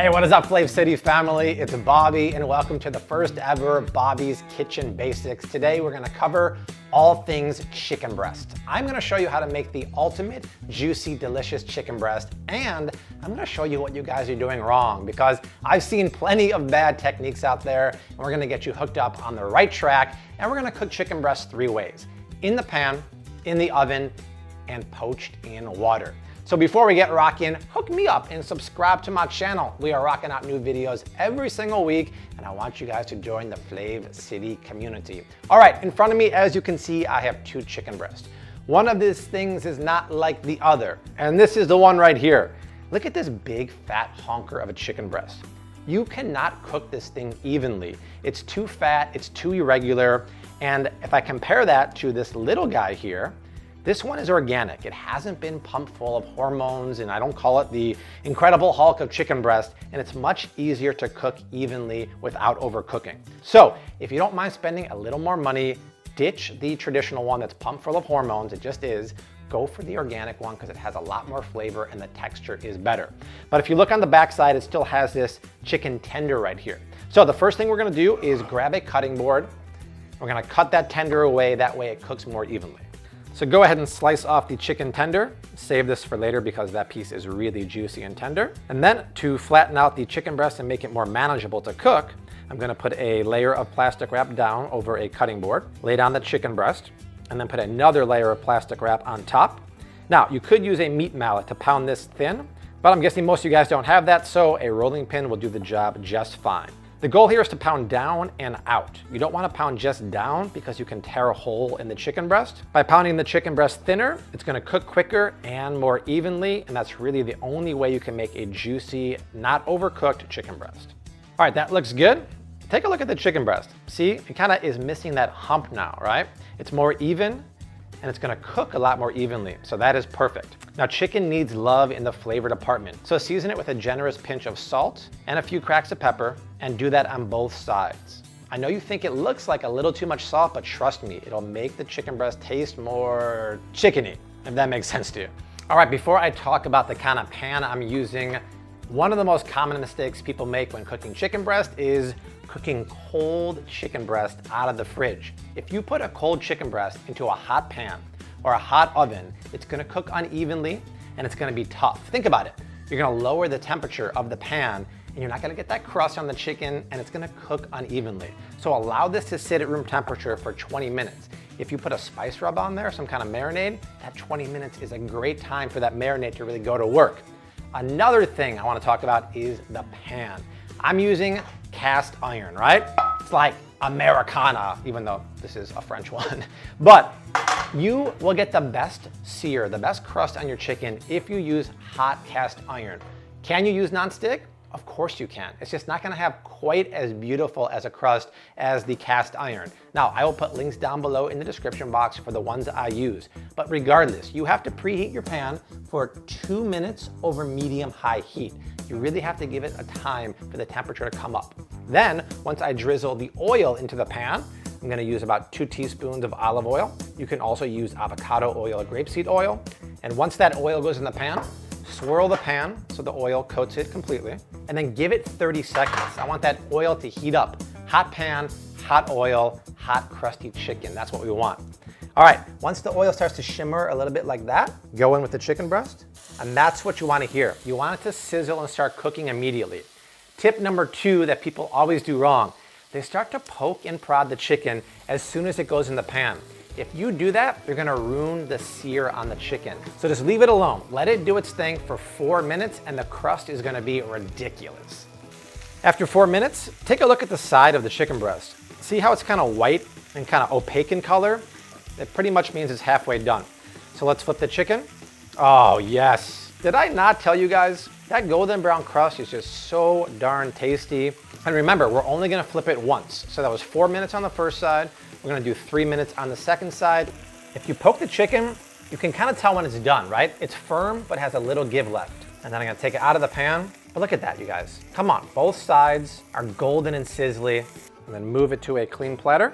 Hey, what is up, Flav City family? It's Bobby, and welcome to the first ever Bobby's Kitchen Basics. Today, we're gonna cover all things chicken breast. I'm gonna show you how to make the ultimate juicy, delicious chicken breast, and I'm gonna show you what you guys are doing wrong, because I've seen plenty of bad techniques out there, and we're gonna get you hooked up on the right track, and we're gonna cook chicken breast 3 ways: in the pan, in the oven, and poached in water. So before we get rocking, hook me up and subscribe to my channel. We are rocking out new videos every single week, and I want you guys to join the Flav City community. All right, in front of me, as you can see, I have 2 chicken breasts. One of these things is not like the other, and this is the one right here. Look at this big fat honker of a chicken breast. You cannot cook this thing evenly. It's too fat, it's too irregular, and if I compare that to this little guy here, this one is organic. It hasn't been pumped full of hormones, and I don't call it the Incredible Hulk of chicken breast, and it's much easier to cook evenly without overcooking. So if you don't mind spending a little more money, ditch the traditional one that's pumped full of hormones. It just is. Go for the organic one because it has a lot more flavor and the texture is better. But if you look on the back side, it still has this chicken tender right here. So the first thing we're gonna do is grab a cutting board. We're gonna cut that tender away, that way it cooks more evenly. So go ahead and slice off the chicken tender. Save this for later because that piece is really juicy and tender. And then to flatten out the chicken breast and make it more manageable to cook, I'm gonna put a layer of plastic wrap down over a cutting board, lay down the chicken breast, and then put another layer of plastic wrap on top. Now, you could use a meat mallet to pound this thin, but I'm guessing most of you guys don't have that, so a rolling pin will do the job just fine. The goal here is to pound down and out. You don't want to pound just down because you can tear a hole in the chicken breast. By pounding the chicken breast thinner, it's going to cook quicker and more evenly, and that's really the only way you can make a juicy, not overcooked chicken breast. All right, that looks good. Take a look at the chicken breast. See, it kind of is missing that hump now, right? It's more even, and it's gonna cook a lot more evenly, so that is perfect. Now, chicken needs love in the flavor department, so season it with a generous pinch of salt and a few cracks of pepper, and do that on both sides. I know you think it looks like a little too much salt, but trust me, it'll make the chicken breast taste more chickeny, if that makes sense to you. All right, before I talk about the kind of pan I'm using, one of the most common mistakes people make when cooking chicken breast is cooking cold chicken breast out of the fridge. If you put a cold chicken breast into a hot pan or a hot oven, it's gonna cook unevenly and it's gonna be tough. Think about it. You're gonna lower the temperature of the pan and you're not gonna get that crust on the chicken, and it's gonna cook unevenly. So allow this to sit at room temperature for 20 minutes. If you put a spice rub on there, some kind of marinade, that 20 minutes is a great time for that marinade to really go to work. Another thing I wanna talk about is the pan. I'm using cast iron, right? It's like Americana, even though this is a French one. But you will get the best sear, the best crust on your chicken if you use hot cast iron. Can you use nonstick? Of course you can. It's just not gonna have quite as beautiful as a crust as the cast iron. Now, I will put links down below in the description box for the ones I use. But regardless, you have to preheat your pan for 2 minutes over medium-high heat. You really have to give it a time for the temperature to come up. Then, once I drizzle the oil into the pan, I'm gonna use about 2 teaspoons of olive oil. You can also use avocado oil or grapeseed oil. And once that oil goes in the pan, swirl the pan so the oil coats it completely, and then give it 30 seconds. I want that oil to heat up. Hot pan, hot oil, hot crusty chicken. That's what we want. All right, once the oil starts to shimmer a little bit like that, go in with the chicken breast, and that's what you want to hear. You want it to sizzle and start cooking immediately. Tip number 2 that people always do wrong: they start to poke and prod the chicken as soon as it goes in the pan. If you do that, you're gonna ruin the sear on the chicken. So just leave it alone. Let it do its thing for 4 minutes and the crust is gonna be ridiculous. After 4 minutes, take a look at the side of the chicken breast. See how it's kind of white and kind of opaque in color? That pretty much means it's halfway done. So let's flip the chicken. Oh yes. Did I not tell you guys? That golden brown crust is just so darn tasty. And remember, we're only gonna flip it once. So that was 4 minutes on the first side. We're gonna do 3 minutes on the second side. If you poke the chicken, you can kind of tell when it's done, right? It's firm, but has a little give left. And then I'm gonna take it out of the pan. But look at that, you guys. Come on, both sides are golden and sizzly. And then move it to a clean platter.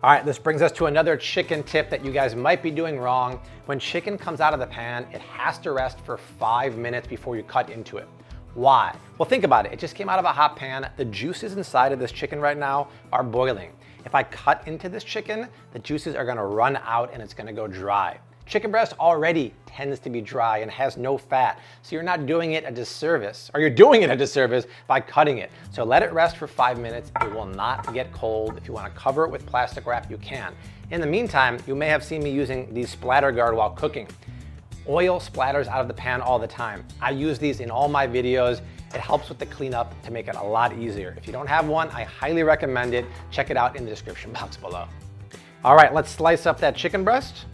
All right, this brings us to another chicken tip that you guys might be doing wrong. When chicken comes out of the pan, it has to rest for 5 minutes before you cut into it. Why? Well, think about it. It just came out of a hot pan. The juices inside of this chicken right now are boiling. If I cut into this chicken, the juices are gonna run out and it's gonna go dry. Chicken breast already tends to be dry and has no fat, so you're not doing it a disservice, or you're doing it a disservice by cutting it. So let it rest for 5 minutes. It will not get cold. If you want to cover it with plastic wrap, you can. In the meantime, you may have seen me using these splatter guard while cooking. Oil splatters out of the pan all the time. I use these in all my videos. It helps with the cleanup to make it a lot easier. If you don't have one, I highly recommend it. Check it out in the description box below. All right, let's slice up that chicken breast.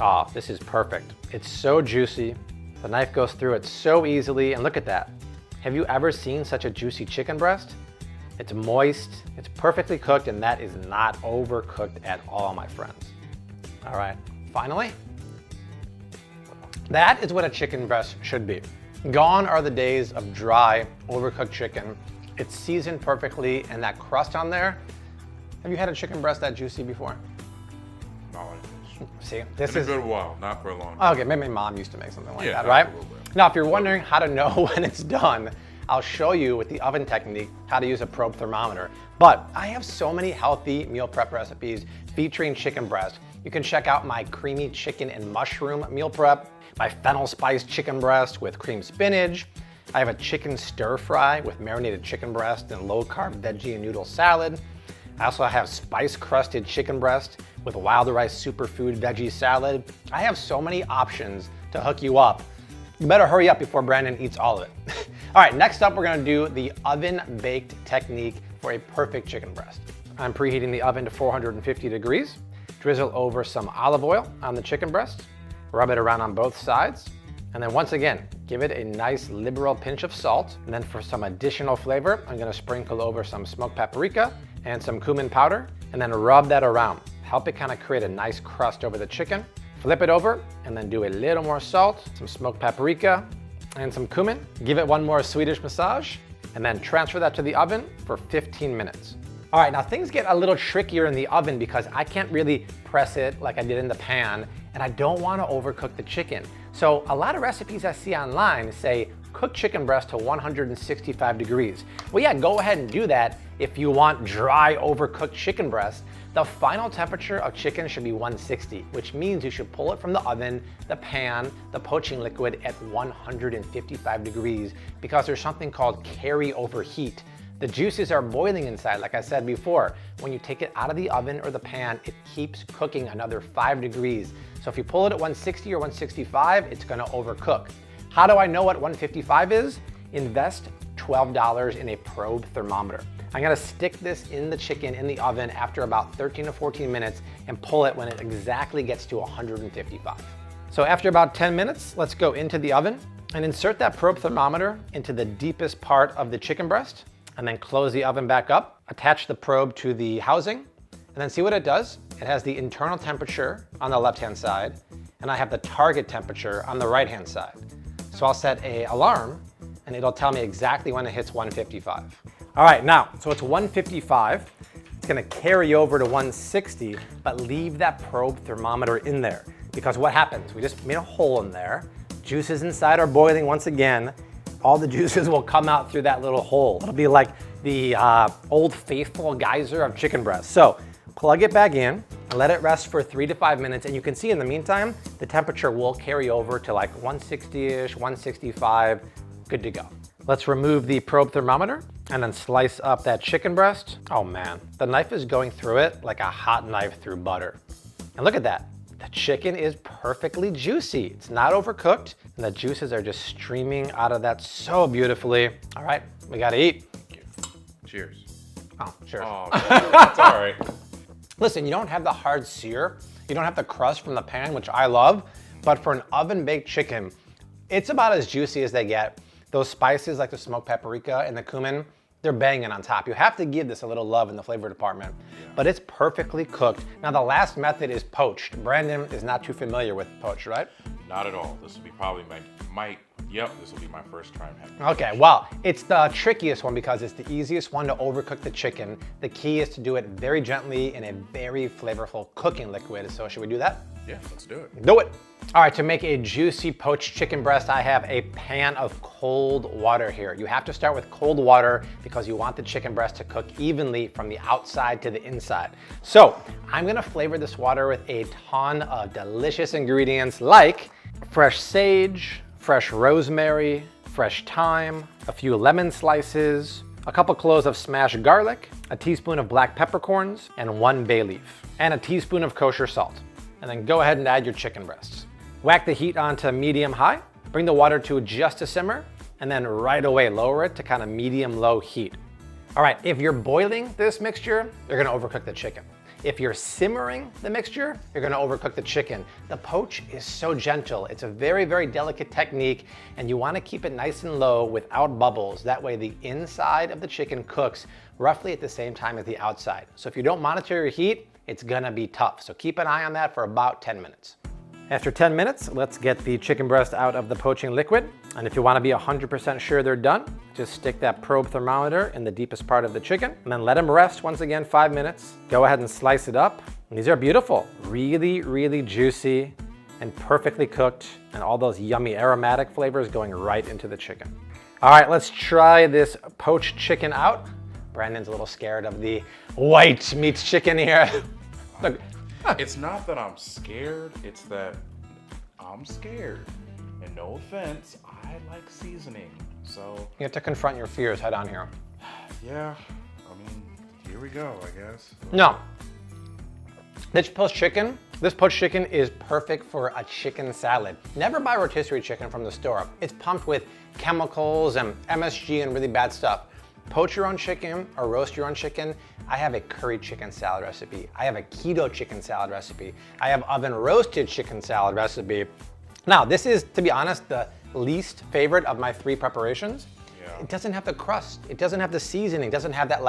Oh, this is perfect. It's so juicy. The knife goes through it so easily, and look at that. Have you ever seen such a juicy chicken breast? It's moist, it's perfectly cooked, and that is not overcooked at all, my friends. All right, finally, that is what a chicken breast should be. Gone are the days of dry, overcooked chicken. It's seasoned perfectly, and that crust on there. Have you had a chicken breast that juicy before? No, See, this in is a good while, not for a long time. Okay, maybe mom used to make something like that, not right? for a little bit. Now, if you're wondering how to know when it's done, I'll show you with the oven technique how to use a probe thermometer. But I have so many healthy meal prep recipes featuring chicken breast. You can check out my creamy chicken and mushroom meal prep, my fennel spice chicken breast with cream spinach. I have a chicken stir fry with marinated chicken breast and low carb veggie and noodle salad. I also have spice crusted chicken breast with wild rice superfood veggie salad. I have so many options to hook you up. You better hurry up before Brandon eats all of it. All right, next up, we're gonna do the oven baked technique for a perfect chicken breast. I'm preheating the oven to 450 degrees. Drizzle over some olive oil on the chicken breast. Rub it around on both sides. And then once again, give it a nice liberal pinch of salt. And then for some additional flavor, I'm gonna sprinkle over some smoked paprika and some cumin powder, and then rub that around. Help it kind of create a nice crust over the chicken. Flip it over, and then do a little more salt, some smoked paprika, and some cumin. Give it one more Swedish massage, and then transfer that to the oven for 15 minutes. All right, now things get a little trickier in the oven because I can't really press it like I did in the pan, and I don't want to overcook the chicken. So a lot of recipes I see online say cook chicken breast to 165 degrees. Well, yeah, go ahead and do that if you want dry, overcooked chicken breast. The final temperature of chicken should be 160, which means you should pull it from the oven, the pan, the poaching liquid at 155 degrees because there's something called carryover heat. The juices are boiling inside, like I said before. When you take it out of the oven or the pan, it keeps cooking another 5 degrees. So if you pull it at 160 or 165, it's gonna overcook. How do I know what 155 is? Invest $12 in a probe thermometer. I'm gonna stick this in the chicken in the oven after about 13 to 14 minutes and pull it when it exactly gets to 155. So after about 10 minutes, let's go into the oven and insert that probe thermometer into the deepest part of the chicken breast, and then close the oven back up. Attach the probe to the housing, and then see what it does. It has the internal temperature on the left-hand side, and I have the target temperature on the right-hand side. So I'll set an alarm, and it'll tell me exactly when it hits 155. All right, now, so it's 155. It's gonna carry over to 160, but leave that probe thermometer in there. Because what happens? We just made a hole in there. Juices inside are boiling once again. All the juices will come out through that little hole. It'll be like the old faithful geyser of chicken breast. So plug it back in, let it rest for 3 to 5 minutes, and you can see in the meantime, the temperature will carry over to like 160-ish, 165, good to go. Let's remove the probe thermometer and then slice up that chicken breast. Oh man, the knife is going through it like a hot knife through butter. And look at that. The chicken is perfectly juicy. It's not overcooked, and the juices are just streaming out of that so beautifully. All right, we gotta eat. Cheers. Oh, cheers. Oh, that's all right. Listen, you don't have the hard sear. You don't have the crust from the pan, which I love, but for an oven-baked chicken, it's about as juicy as they get. Those spices like the smoked paprika and the cumin, they're banging on top. You have to give this a little love in the flavor department, but it's perfectly cooked. Now the last method is poached. Brandon is not too familiar with poached, right? Not at all. This will be probably this will be my first time having it. Okay, well, it's the trickiest one because it's the easiest one to overcook the chicken. The key is to do it very gently in a very flavorful cooking liquid. So should we do that? Yeah, let's do it. Do it. All right, to make a juicy poached chicken breast, I have a pan of cold water here. You have to start with cold water because you want the chicken breast to cook evenly from the outside to the inside. So I'm gonna flavor this water with a ton of delicious ingredients like fresh sage, fresh rosemary, fresh thyme, a few lemon slices, a couple cloves of smashed garlic, a teaspoon of black peppercorns, and 1 bay leaf, and a teaspoon of kosher salt. And then go ahead and add your chicken breasts. Whack the heat onto medium-high, bring the water to just a simmer, and then right away lower it to kind of medium-low heat. All right, if you're boiling this mixture, you're gonna overcook the chicken. If you're simmering the mixture, you're gonna overcook the chicken. The poach is so gentle. It's a very, very delicate technique, and you wanna keep it nice and low without bubbles. That way the inside of the chicken cooks roughly at the same time as the outside. So if you don't monitor your heat, it's gonna be tough. So keep an eye on that for about 10 minutes. After 10 minutes, let's get the chicken breast out of the poaching liquid. And if you wanna be 100% sure they're done, just stick that probe thermometer in the deepest part of the chicken and then let them rest once again 5 minutes. Go ahead and slice it up. And these are beautiful, really, really juicy and perfectly cooked, and all those yummy aromatic flavors going right into the chicken. All right, let's try this poached chicken out. Brandon's a little scared of the white meat chicken here. Look. It's not that I'm scared, it's that I'm scared. And no offense, I like seasoning, so. You have to confront your fears head on here. Yeah, I mean, here we go, I guess. No. This poached chicken is perfect for a chicken salad. Never buy rotisserie chicken from the store. It's pumped with chemicals and MSG and really bad stuff. Poach your own chicken or roast your own chicken. I have a curry chicken salad recipe. I have a keto chicken salad recipe. I have oven roasted chicken salad recipe. Now, this is, to be honest, the least favorite of my 3 preparations. Yeah. It doesn't have the crust. It doesn't have the seasoning. It doesn't have that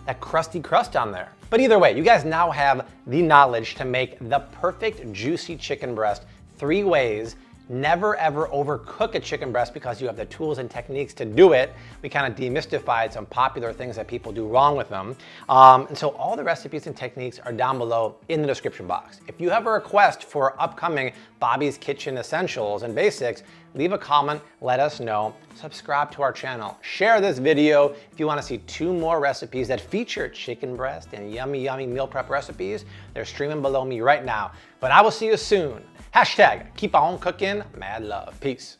that crusty crust on there. But either way, you guys now have the knowledge to make the perfect juicy chicken breast 3 ways. Never ever overcook a chicken breast because you have the tools and techniques to do it. We kind of demystified some popular things that people do wrong with them. And so all the recipes and techniques are down below in the description box. If you have a request for upcoming Bobby's Kitchen Essentials and Basics, leave a comment, let us know. Subscribe to our channel. Share this video if you want to see 2 more recipes that feature chicken breast and yummy, yummy meal prep recipes. They're streaming below me right now. But I will see you soon. # keep on cooking, mad love. Peace.